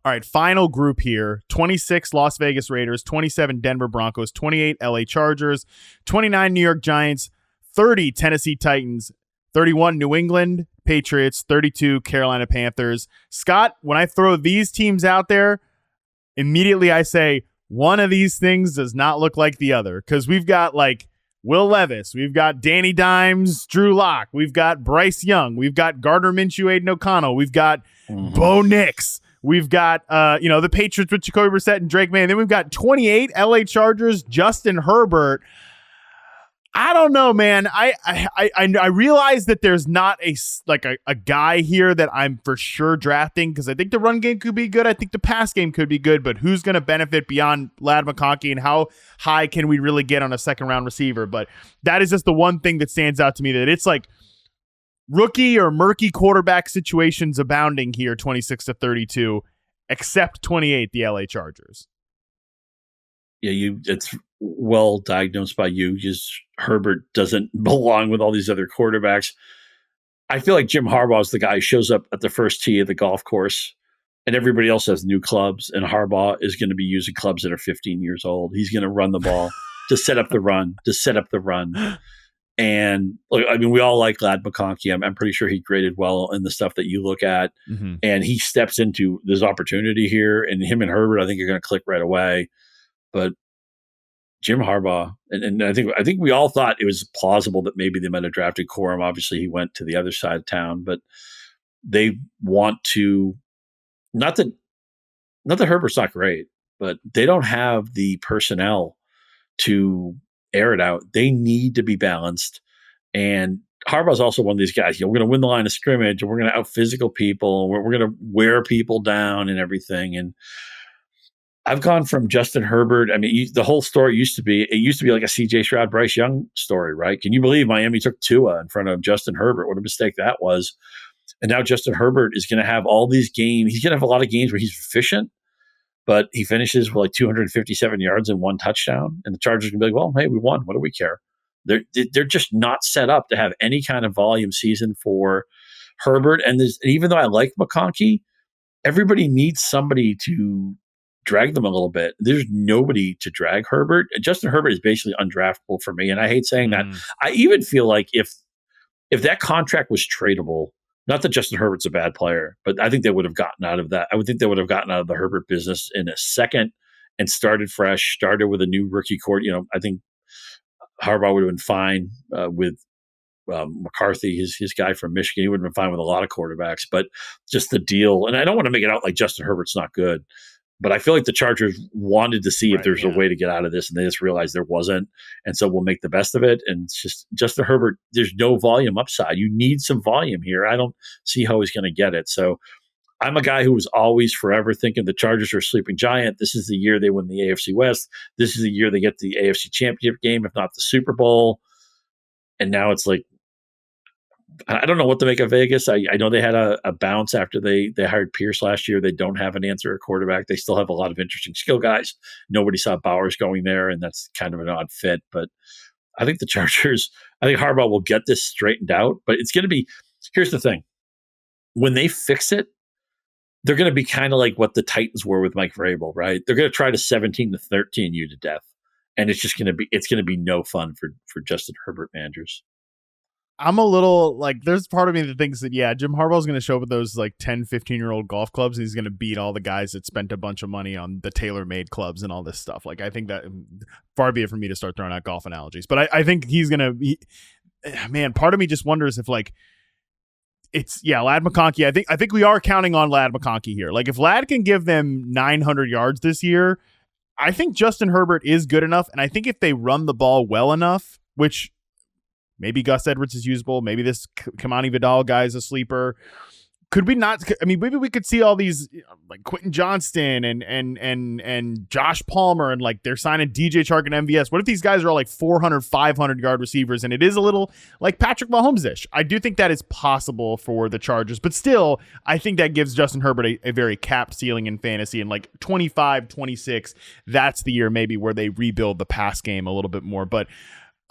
All right, final group here. 26 Las Vegas Raiders, 27 Denver Broncos, 28 LA Chargers, 29 New York Giants, 30 Tennessee Titans, 31 New England Patriots, 32 Carolina Panthers. Scott, when I throw these teams out there, immediately I say one of these things does not look like the other, because we've got like Will Levis, we've got Danny Dimes, Drew Lock, we've got Bryce Young, we've got Gardner Minshew, Aiden O'Connell, we've got Bo Nix, we've got the Patriots with Jacoby Brissett and Drake May, and then we've got 28 LA Chargers, Justin Herbert. I don't know, man. I realize that there's not a guy here that I'm for sure drafting, because I think the run game could be good. I think the pass game could be good, but who's going to benefit beyond Ladd McConkey, and how high can we really get on a second round receiver? But that is just the one thing that stands out to me, that it's like rookie or murky quarterback situations abounding here, 26-32, except 28, the LA Chargers. Yeah, it's well diagnosed by you. Just Herbert doesn't belong with all these other quarterbacks. I feel like Jim Harbaugh is the guy who shows up at the first tee of the golf course, and everybody else has new clubs, and Harbaugh is going to be using clubs that are 15 years old. He's going to run the ball to set up the run, And look, I mean, we all like Ladd McConkey. I'm pretty sure he graded well in the stuff that you look at, and he steps into this opportunity here, and him and Herbert, I think, are going to click right away. But Jim Harbaugh, and I think we all thought it was plausible that maybe they might have drafted Corum. Obviously, he went to the other side of town, but they want to not that Herbert's not great, but they don't have the personnel to air it out. They need to be balanced, and Harbaugh's also one of these guys. We're going to win the line of scrimmage, and we're going to out physical people, and we're going to wear people down and everything, and I've gone from Justin Herbert. I mean, the whole story used to be like a CJ Stroud, Bryce Young story, right? Can you believe Miami took Tua in front of Justin Herbert? What a mistake that was. And now Justin Herbert is going to have all these games. He's going to have a lot of games where he's efficient, but he finishes with like 257 yards and 1 touchdown. And the Chargers can be like, well, hey, we won. What do we care? They're just not set up to have any kind of volume season for Herbert. And even though I like McConkey, everybody needs somebody to drag them a little bit. There's nobody to drag Herbert. Justin Herbert is basically undraftable for me, and I hate saying that. I even feel like if that contract was tradable, not that Justin Herbert's a bad player, but I think they would have gotten out of that. I would think they would have gotten out of the Herbert business in a second and started fresh, started with a new rookie court. I think Harbaugh would have been fine with McCarthy, his guy from Michigan. He would have been fine with a lot of quarterbacks, but just the deal. And I don't want to make it out like Justin Herbert's not good, but I feel like the Chargers wanted to see if there's a way to get out of this, and they just realized there wasn't. And so we'll make the best of it. And it's just Justin Herbert, there's no volume upside. You need some volume here. I don't see how he's going to get it. So I'm a guy who was always forever thinking the Chargers are a sleeping giant. This is the year they win the AFC West. This is the year they get the AFC Championship game, if not the Super Bowl. And now it's like, I don't know what to make of Vegas. I know they had a bounce after they hired Pierce last year. They don't have an answer at quarterback. They still have a lot of interesting skill guys. Nobody saw Bowers going there, and that's kind of an odd fit. But I think the Chargers, I think Harbaugh will get this straightened out. But it's going to be, here's the thing. When they fix it, they're going to be kind of like what the Titans were with Mike Vrabel, right? They're going to try to 17-13 you to death. And it's going to be no fun for Justin Herbert managers. I'm a little like, there's part of me that thinks that, Jim Harbaugh's going to show up with those like 10, 15-year-old golf clubs, and he's going to beat all the guys that spent a bunch of money on the tailor-made clubs and all this stuff. Like, I think that, far be it for me to start throwing out golf analogies, but I think he's going to, man, part of me just wonders if like, it's, Ladd McConkey. I think we are counting on Ladd McConkey here. Like, if Ladd can give them 900 yards this year, I think Justin Herbert is good enough. And I think if they run the ball well enough, which maybe Gus Edwards is usable, maybe this Kamani Vidal guy is a sleeper. Could we not? I mean, maybe we could see all these like Quentin Johnston and Josh Palmer, and like they're signing DJ Chark and MVS. What if these guys are all like 400, 500 yard receivers, and it is a little like Patrick Mahomes-ish? I do think that is possible for the Chargers, but still, I think that gives Justin Herbert a very capped ceiling in fantasy, and like 25, 26, that's the year maybe where they rebuild the pass game a little bit more. But